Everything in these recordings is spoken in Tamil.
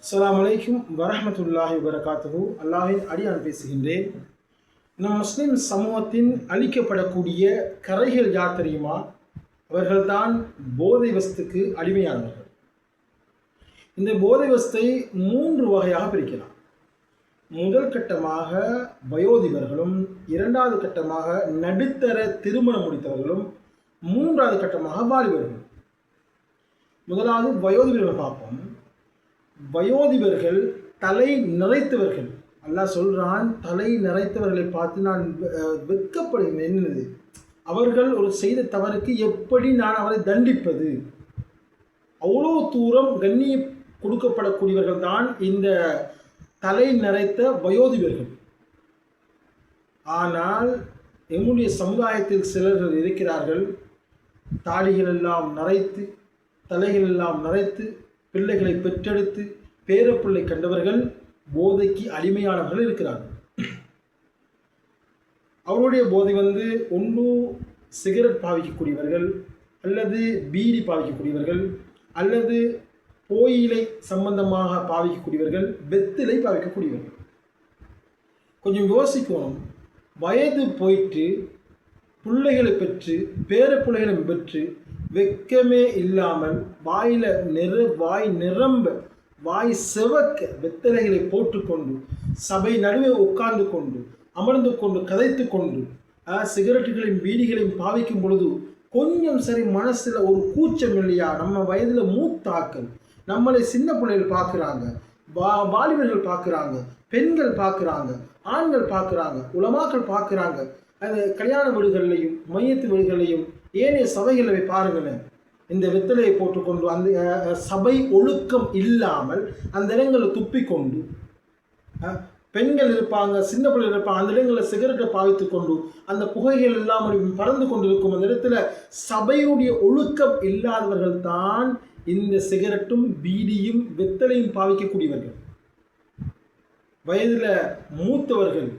அஸ்ஸலாமு அலைக்கும் வரஹ்மத்துல்லாஹி வபரகாத்துஹு. அல்லாஹின் அடியான் பேசுகின்றேன். நம் முஸ்லிம் சமூகத்தின் அளிக்கப்படக்கூடிய கரைகள் யார் தெரியுமா? அவர்கள்தான் போதை வஸ்துக்கு அடிமையானவர்கள். இந்த போதை வஸ்தை 3 வகையாக பிரிக்கலாம். முதல் கட்டமாக வயோதிபர்களும், இரண்டாவது கட்டமாக நடுத்தர திருமணம் முடித்தவர்களும், மூன்றாவது கட்டமாக வாலிபர்களும். முதலாவது வயோதிபர்களை பார்ப்போம். வயோதிபர்கள் தலை நிறைத்தவர்கள். அல்லாஹ் சொல்றான், தலை நிறைத்தவர்களை பார்த்து நான் வெட்கப்படுகிறேன். என்னது? அவர்கள் ஒரு செய்த தவறுக்கு எப்படி நான் அவரை தண்டிப்பது? அவ்வளோ தூரம் கண்ணியம் கொடுக்கப்படக்கூடியவர்கள் தான் இந்த தலை நிறைத்த வயோதிபர்கள். ஆனால் எம்முடைய சமுதாயத்தில் சிலர்கள் இருக்கிறார்கள், தாடிகள் எல்லாம் நரைத்து, தலைகள் எல்லாம் நரைத்து, பிள்ளைகளை பெற்றெடுத்து பேரப்பிள்ளை கண்டவர்கள் போதைக்கு அடிமையானவர்கள் இருக்கிறார்கள். அவருடைய போதை ஒன்று சிகரெட் பாவிக்கக்கூடியவர்கள், அல்லது பீடி பாவிக்கக்கூடியவர்கள், அல்லது புகையிலை சம்பந்தமாக பாவிக்கக்கூடியவர்கள், வெத்திலை பாவிக்கக்கூடியவர்கள். கொஞ்சம் யோசிக்கணும். வயது போயிட்டு பிள்ளைகளை பெற்று பேரப்பிள்ளைகளை பெற்று வெக்கமே இல்லாமல் வாய் நிரம்ப வாய் செவக்க வெத்தலைகளை போட்டுக்கொண்டு சபை நடுவே உட்கார்ந்து கொண்டு அமர்ந்து கொண்டு கதைத்து கொண்டு சிகரெட்டுகளையும் பீடிகளையும் பாவிக்கும் பொழுது கொஞ்சம் சரி மனசில் ஒரு கூச்சம் இல்லையா? நம்ம வயதில் மூத்தாக்கள் நம்மளை சின்ன பிள்ளைகள் பார்க்குறாங்க, வாலிபர்கள் பார்க்குறாங்க, பெண்கள் பார்க்குறாங்க, ஆண்கள் பார்க்குறாங்க, உலமாக்கள் பார்க்குறாங்க. அது கல்யாண வீடுகள்லையும் மையத்து வீடுகள்லையும் ஏனைய சபைகளை பாருங்களேன். இந்த வெத்தலையை போட்டுக்கொண்டு அந்த சபை ஒழுக்கம் இல்லாமல் அந்த இடங்களில் துப்பிக்கொண்டு பெண்கள் இருப்பாங்க, சின்ன பிள்ளைகள் இருப்பாங்க, அந்த இடங்களில் சிகரெட்டை பாவித்து கொண்டு அந்த புகைகள் இல்லாமல் பறந்து கொண்டிருக்கும். அந்த இடத்துல சபையுடைய ஒழுக்கம் இல்லாதவர்கள் தான் இந்த சிகரெட்டும் பீடியும் வெத்தலையும் பாவிக்கக்கூடியவர்கள். வயதில் மூத்தவர்கள்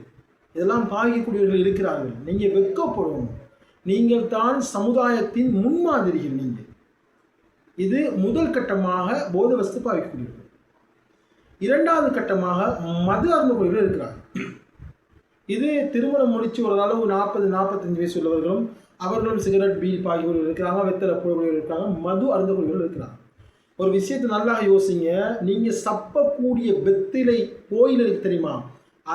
இதெல்லாம் பாவிக்கக்கூடியவர்கள் இருக்கிறார்கள். நீங்கள் வெட்கப்படணும். நீங்கள் தான் சமுதாயத்தின் முன்மாதிரிகள். நீங்கள் இது முதல் கட்டமாக போதை வஸ்து பாவிக்கக்கூடியவர்கள். இரண்டாவது கட்டமாக மது அருந்தக்கூடியவர்கள் இருக்கிறார்கள். இது திருமணம் முடித்து ஒரு அளவு 40-45 வயசு உள்ளவர்களும் அவர்களும் சிகரெட் பீடி பாவிக்கக்கூடியவர்கள் இருக்கிறாங்க, வெத்தலை போடக்கூடியவர்கள் இருக்கிறாங்க, மது அருந்தக்கூடியவர்கள் இருக்கிறாங்க. ஒரு விஷயத்தை நல்லா யோசிங்க. நீங்கள் சப்பக்கூடிய வெத்திலை போயில தெரியுமா?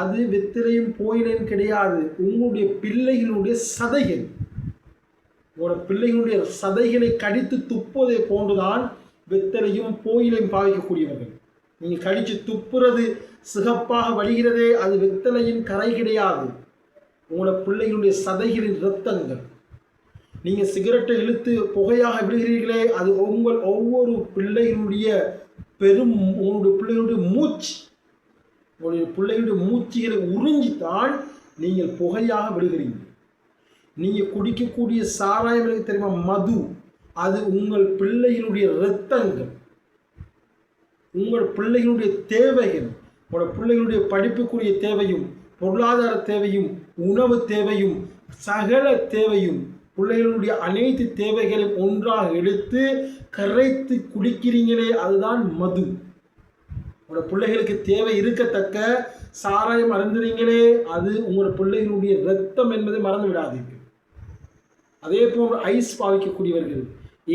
அது வெத்திலையும் போயிலையும் கிடையாது, உங்களுடைய பிள்ளைகளுடைய சதைகள். உங்களோட பிள்ளைகளுடைய சதைகளை கடித்து துப்புவதை போன்றுதான் வெத்தலையும் போயிலையும் பாவிக்கக்கூடியவர்கள். நீங்கள் கடித்து துப்புறது சிகப்பாக வழிகிறதே, அது வெத்தலையின் கரை கிடையாது, உங்களோட பிள்ளைகளுடைய சதைகளின் இரத்தங்கள். நீங்கள் சிகரெட்டை இழுத்து புகையாக விடுகிறீர்களே, அது ஒவ்வொரு பிள்ளைகளுடைய உங்களுடைய பிள்ளைகளுடைய மூச்சு, உங்களுடைய பிள்ளைகளுடைய மூச்சுகளை உறிஞ்சித்தான் நீங்கள் புகையாக விடுகிறீங்க. நீங்கள் குடிக்கக்கூடிய சாராயம் தெரியுமா? மது. அது உங்கள் பிள்ளைகளுடைய இரத்தங்கள், உங்கள் பிள்ளைகளுடைய தேவைகள், உங்களோட பிள்ளைகளுடைய படிப்புக்குரிய தேவையும், பொருளாதார தேவையும், உணவு தேவையும், சகல தேவையும், பிள்ளைகளுடைய அனைத்து தேவைகளையும் ஒன்றாக எடுத்து கரைத்து குடிக்கிறீங்களே, அதுதான் மது. உங்களோட பிள்ளைகளுக்கு தேவை இருக்கத்தக்க சாராயம் அருந்துறீங்களே, அது உங்களோட பிள்ளைகளுடைய இரத்தம் என்பதை மறந்து விடாதீர்கள். அதே போன்று ஐஸ் பாவிக்கக்கூடியவர்கள்,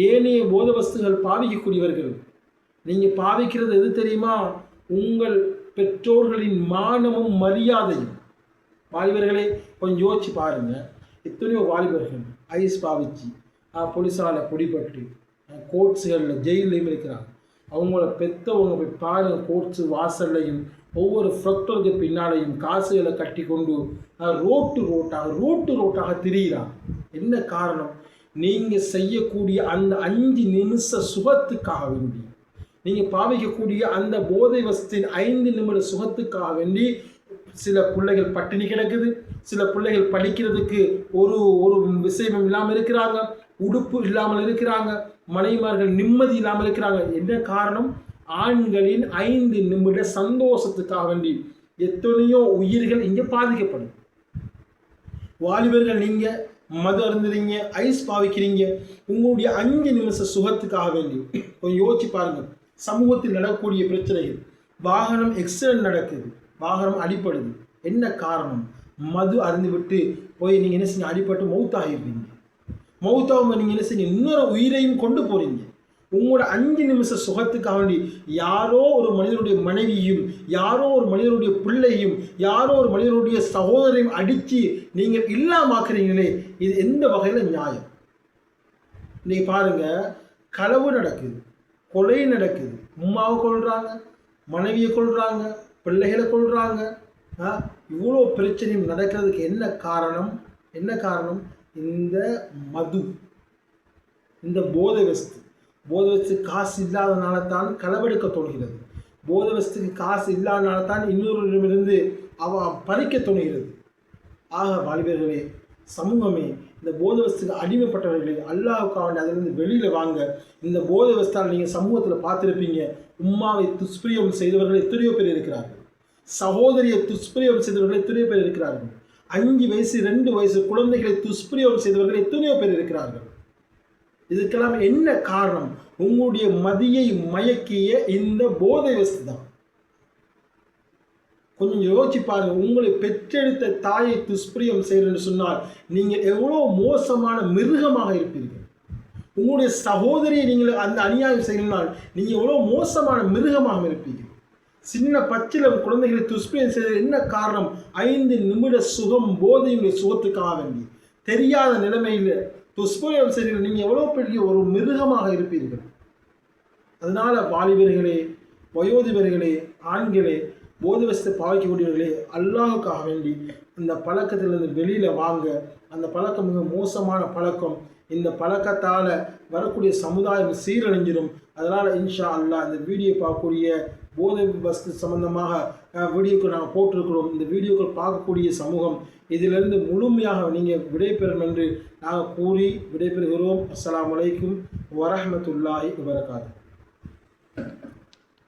ஏனைய போத வஸ்துகள் பாவிக்கக்கூடியவர்கள். நீங்கள் பாவிக்கிறது எது தெரியுமா? உங்கள் பெற்றோர்களின் மானமும் மரியாதையும். வாலிபர்களே, கொஞ்சம் யோசிச்சு பாருங்கள். எத்தனையோ வாலிபர்கள் ஐஸ் பாவிச்சு போலீஸால் பிடிபட்டு கோர்ட்ஸுகளில் ஜெயிலையும் இருக்கிறாங்க. அவங்கள பெற்றவங்க போய் பாருங்கள், கோர்ட்ஸு வாசல்லையும் ஒவ்வொரு ஃப்ரக்டருக்கு பின்னாலையும் காசுகளை கட்டி கொண்டு ரோட்டு ரோட்டாக திரிகிறாங்க. என்ன காரணம்? நீங்கள் செய்யக்கூடிய அந்த 5 நிமிஷ சுகத்துக்காக வேண்டி, நீங்கள் பாவிக்கக்கூடிய அந்த போதை வஸ்தின் 5 நிமிட சுகத்துக்காக வேண்டி சில பிள்ளைகள் பட்டினி கிடக்குது, சில பிள்ளைகள் படிக்கிறதுக்கு ஒரு விஷயமும் இல்லாமல் இருக்கிறாங்க, உடுப்பு இல்லாமல் இருக்கிறாங்க, மனைவிமார்கள் நிம்மதி இல்லாமல் இருக்கிறாங்க. என்ன காரணம்? ஆண்களின் 5 நிமிட சந்தோஷத்துக்காக வேண்டி எத்தனையோ உயிர்கள் இங்கே பாதிக்கப்படும். வாலிபர்கள், நீங்கள் மது அருந்துறீங்க, ஐஸ் பாவிக்கிறீங்க, உங்களுடைய 5 நிமிஷ சுகத்துக்காக வேண்டி கொஞ்சம் யோசிச்சு பாருங்கள். சமூகத்தில் நடக்கக்கூடிய பிரச்சனைகள், வாகனம் எக்ஸிடென்ட் நடக்குது, வாகனம் அடிப்படுது. என்ன காரணம்? மது அருந்துவிட்டு போய் நீங்கள் என்ன செஞ்சு அடிபட்டு மௌத்தாகிருப்பீங்க. மௌத்தாகும் நீங்கள் என்ன செஞ்சு இன்னொரு உயிரையும் கொண்டு போகிறீங்க. உங்களோட 5 நிமிஷ சுகத்துக்காக வேண்டி யாரோ ஒரு மனிதனுடைய மனைவியும், யாரோ ஒரு மனிதனுடைய பிள்ளையும், யாரோ ஒரு மனிதனுடைய சகோதரையும் அடித்து நீங்கள் இல்லாமாக்குறீங்களே, இது எந்த வகையில் நியாயம்? இன்னைக்கு பாருங்க, களவு நடக்குது, கொலை நடக்குது, உம்மாவை கொள்றாங்க, மனைவியை கொள்றாங்க, பிள்ளைகளை கொள்றாங்க. இவ்வளோ பிரச்சனையும் நடக்கிறதுக்கு என்ன காரணம்? என்ன காரணம்? இந்த மது, இந்த போதை வஸ்து. போதை வஸ்து காசு இல்லாதனால தான் களவெடுக்க தோணுகிறது. போதை வஸ்துக்கு காசு இல்லாதனால தான் இன்னொருவரிடமிருந்து பறிக்க தோணுகிறது. ஆக வாலிபர்களே, சமூகமே, இந்த போதை வஸ்துக்கு அடிமைப்பட்டவர்களே, அல்லாஹ்வுக்காக அதிலிருந்து வெளியில் வாங்க. இந்த போதை வஸ்தால் நீங்கள் சமூகத்தில் பார்த்துருப்பீங்க, உம்மாவை துஷ்பிரியம் செய்தவர்கள் எத்தனையோ பேர் இருக்கிறார்கள். சகோதரியை துஷ்பிரியம் செய்தவர்கள் எத்தனையோ பேர் இருக்கிறார்கள். 5 வயசு 2 வயசு குழந்தைகளை துஷ்பிரியம் செய்தவர்கள் எத்தனையோ பேர் இருக்கிறார்கள். இதுக்கெல்லாம் என்ன காரணம்? உங்களுடைய மதியை மயக்கிய இந்த போதை வஸ்து தான். கொஞ்சம் யோசிச்சு பாருங்க. உங்களை பெற்றெடுத்த தாயை துஷ்பிரியம் செய்யறன்னு சொன்னால் நீங்கள் எவ்வளோ மோசமான மிருகமாக இருப்பீர்கள். உங்களுடைய சகோதரியை நீங்கள் அந்த அநியாயம் செய்யணும்னால் நீங்கள் எவ்வளோ மோசமான மிருகமாக இருப்பீர்கள். சின்ன பச்சிலம் குழந்தைகளை துஷ்பிரியம் செய்வது என்ன காரணம்? 5 நிமிட சுகம், போதையுடைய சுகத்துக்காக வேண்டி தெரியாத நிலைமையில் துஷ்பிரியம் செய்ய நீங்கள் எவ்வளோ பெரிய ஒரு மிருகமாக இருப்பீர்கள். அதனால் வாலிபர்களே, வயோதிபர்களே, ஆண்களே, போதை வஸ்து பாவிக்கக்கூடியவர்களே, அல்லாஹ்வுக்காக வேண்டி இந்த பழக்கத்திலிருந்து வெளியில் வாங்க. அந்த பழக்கம் மிக மோசமான பழக்கம். இந்த பழக்கத்தால் வரக்கூடிய சமுதாயம் சீரழிஞ்சிடும். அதனால் இன்ஷா அல்லாஹ் இந்த வீடியோ பார்க்கக்கூடிய போதை வஸ்து சம்பந்தமாக வீடியோக்கள் நாங்கள் போட்டிருக்கிறோம். இந்த வீடியோக்கள் பார்க்கக்கூடிய சமூகம் இதிலிருந்து முழுமையாக நீங்கள் விடைபெறும் என்று நாங்கள் கூறி விடைபெறுகிறோம். அஸ்ஸலாமு அலைக்கும் வரஹ்மத்துல்லாஹி வபரகாத்துஹு.